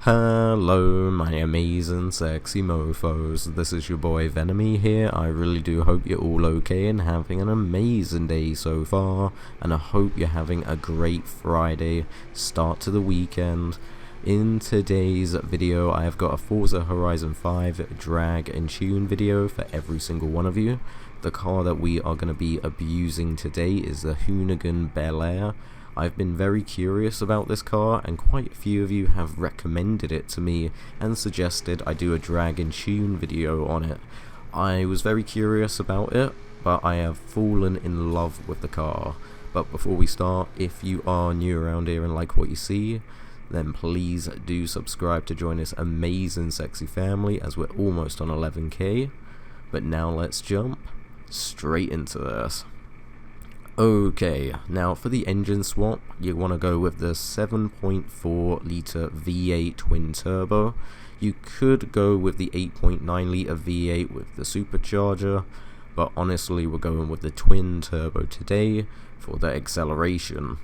Hello, my amazing sexy mofos. This is your boy Venemie here. I really do hope you're all okay and having an amazing day so far, and I hope you're having a great Friday start to the weekend. In today's video, I have got a Forza Horizon 5 drag and tune video for every single one of you. The car that we are going to be abusing today is the Hoonigan Bel Air. I've been very curious about this car, and quite a few of you have recommended it to me and suggested I do a drag and tune video on it. I was very curious about it, but I have fallen in love with the car. But before we start, if you are new around here and like what you see, then please do subscribe to join this amazing sexy family, as we're almost on 11k. But now let's jump straight into this. Okay, now for the engine swap, you want to go with the 7.4 litre V8 twin turbo. You could go with the 8.9 litre V8 with the supercharger, but honestly we're going with the twin turbo today for the acceleration.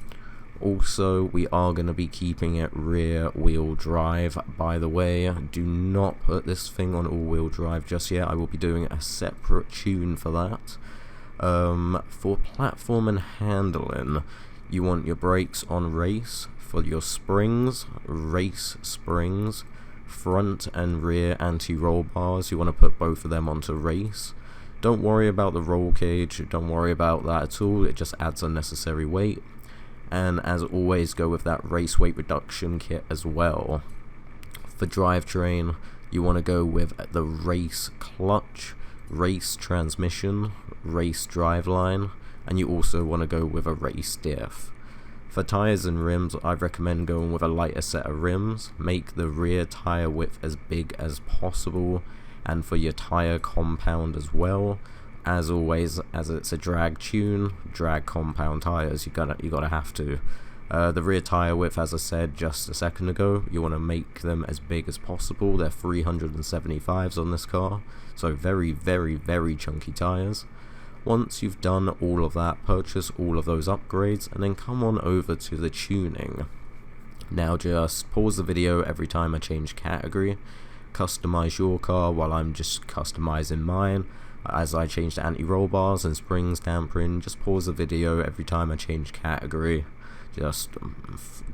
Also, we are going to be keeping it rear wheel drive. By the way, do not put this thing on all wheel drive just yet. I will be doing a separate tune for that. For platform and handling, you want your brakes on race. For your springs, race springs. Front and rear anti-roll bars, you want to put both of them onto race. Don't worry about the roll cage, don't worry about that at all, it just adds unnecessary weight. And as always, go with that race weight reduction kit as well. For drivetrain, you want to go with the race clutch, race transmission, race driveline, and you also want to go with a race diff. For tyres and rims, I recommend going with a lighter set of rims. Make the rear tyre width as big as possible, and for your tyre compound as well, as always, as it's a drag tune, drag compound tyres, you gotta have to. The rear tyre width, as I said just a second ago, you want to make them as big as possible. They're 375s on this car, so very chunky tyres. Once you've done all of that, purchase all of those upgrades and then come on over to the tuning. Now just pause the video every time I change category, customize your car while I'm just customizing mine. As I change the anti-roll bars and springs dampering, just pause the video every time I change category. Just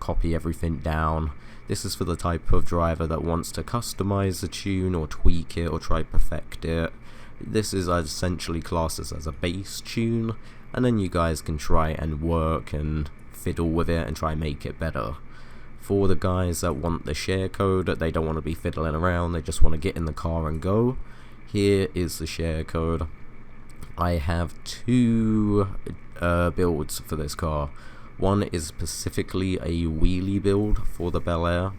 copy everything down. This is for the type of driver that wants to customize the tune or tweak it or try perfect it. This is essentially classed as a base tune, and then you guys can try and work and fiddle with it and try and make it better. For the guys that want the share code, they don't want to be fiddling around, they just want to get in the car and go, here is the share code. I have two builds for this car. One is specifically a wheelie build for the Bel Air.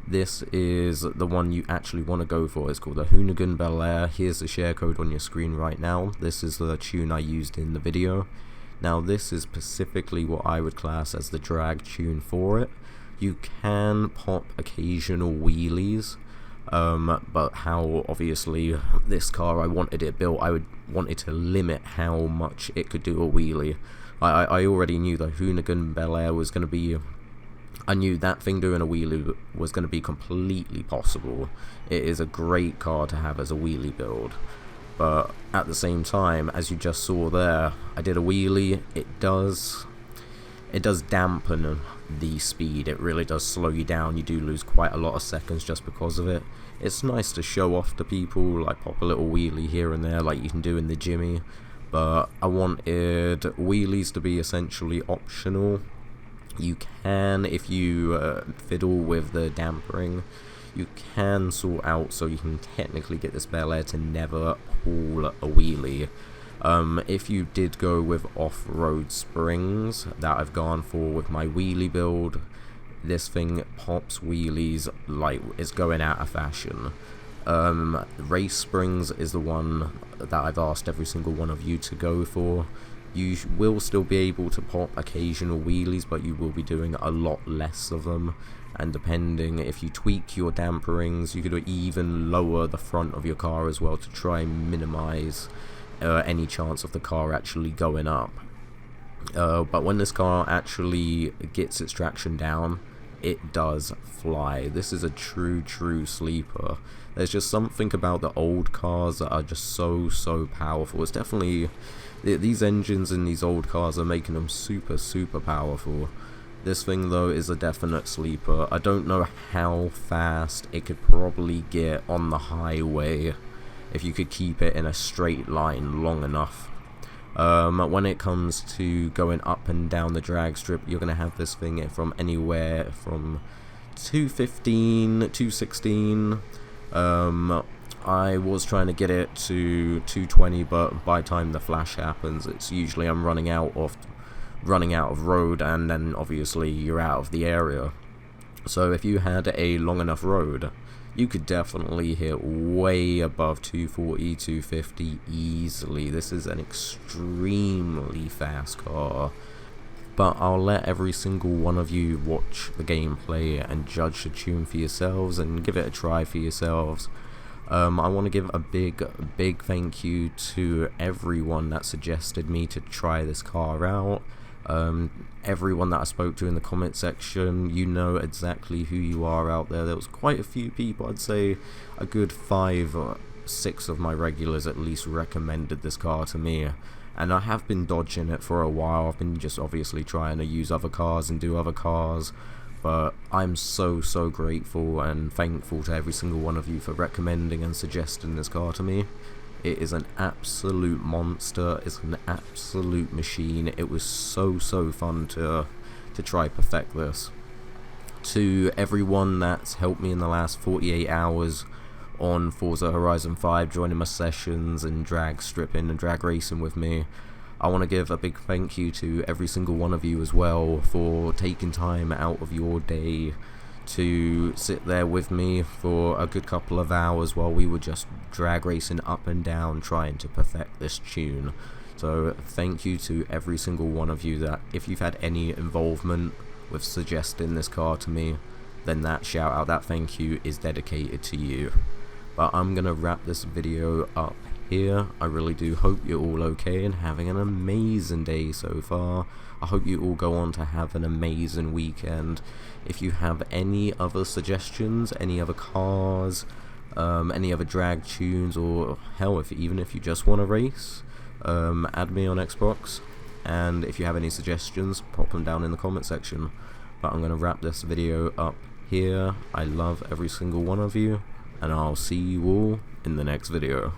This is the one you actually want to go for. It's called the Hoonigan Bel Air. Here's the share code on your screen right now. This is the tune I used in the video. Now this is specifically what I would class as the drag tune for it. You can pop occasional wheelies, but how obviously this car, I wanted it built, I would want it to limit how much it could do a wheelie. I already knew the Hoonigan Bel Air was going to be, I knew that thing doing a wheelie was going to be completely possible. It is a great car to have as a wheelie build, but at the same time, as you just saw there, I did a wheelie. It does dampen the speed, it really does slow you down. You do lose quite a lot of seconds just because of it. It's nice to show off to people, like pop a little wheelie here and there like you can do in the Jimmy, but I wanted wheelies to be essentially optional. You can, if you fiddle with the dampering, you can sort out so you can technically get this Bel Air to never pull a wheelie. If you did go with off-road springs that I've gone for with my wheelie build, this thing pops wheelies like it's going out of fashion. Race springs is the one that I've asked every single one of you to go for. You will still be able to pop occasional wheelies, but you will be doing a lot less of them, and depending if you tweak your damperings, you could even lower the front of your car as well to try and minimize any chance of the car actually going up. But when this car actually gets its traction down, it does fly. This is a true sleeper. There's just something about the old cars that are just so powerful. It's definitely, these engines in these old cars are making them super powerful. This thing though is a definite sleeper. I don't know how fast it could probably get on the highway if you could keep it in a straight line long enough. When it comes to going up and down the drag strip, you're going to have this thing from anywhere from 215, 216. I was trying to get it to 220, but by the time the flash happens, it's usually I'm running out of road, and then obviously you're out of the area. So if you had a long enough road, you could definitely hit way above 240, 250 easily. This is an extremely fast car. But I'll let every single one of you watch the gameplay and judge the tune for yourselves and give it a try for yourselves. I want to give a big thank you to everyone that suggested me to try this car out. Everyone that I spoke to in the comment section, you know exactly who you are out there. There was quite a few people. I'd say a good 5 or 6 of my regulars at least recommended this car to me, and I have been dodging it for a while. I've been just obviously trying to use other cars and do other cars, but I'm so grateful and thankful to every single one of you for recommending and suggesting this car to me. It is an absolute monster. It's an absolute machine. It was so fun to try perfect this. To everyone that's helped me in the last 48 hours on Forza Horizon 5, joining my sessions and drag stripping and drag racing with me, I want to give a big thank you to every single one of you as well for taking time out of your day to sit there with me for a good couple of hours while we were just drag racing up and down trying to perfect this tune. So thank you to every single one of you. That if you've had any involvement with suggesting this car to me, then that shout out, that thank you is dedicated to you. But I'm gonna wrap this video up here. I really do hope you're all okay and having an amazing day so far. I hope you all go on to have an amazing weekend. If you have any other suggestions, any other cars, any other drag tunes, or hell, even if you just want to race, add me on Xbox, and if you have any suggestions, pop them down in the comment section. But I'm going to wrap this video up here. I love every single one of you, and I'll see you all in the next video.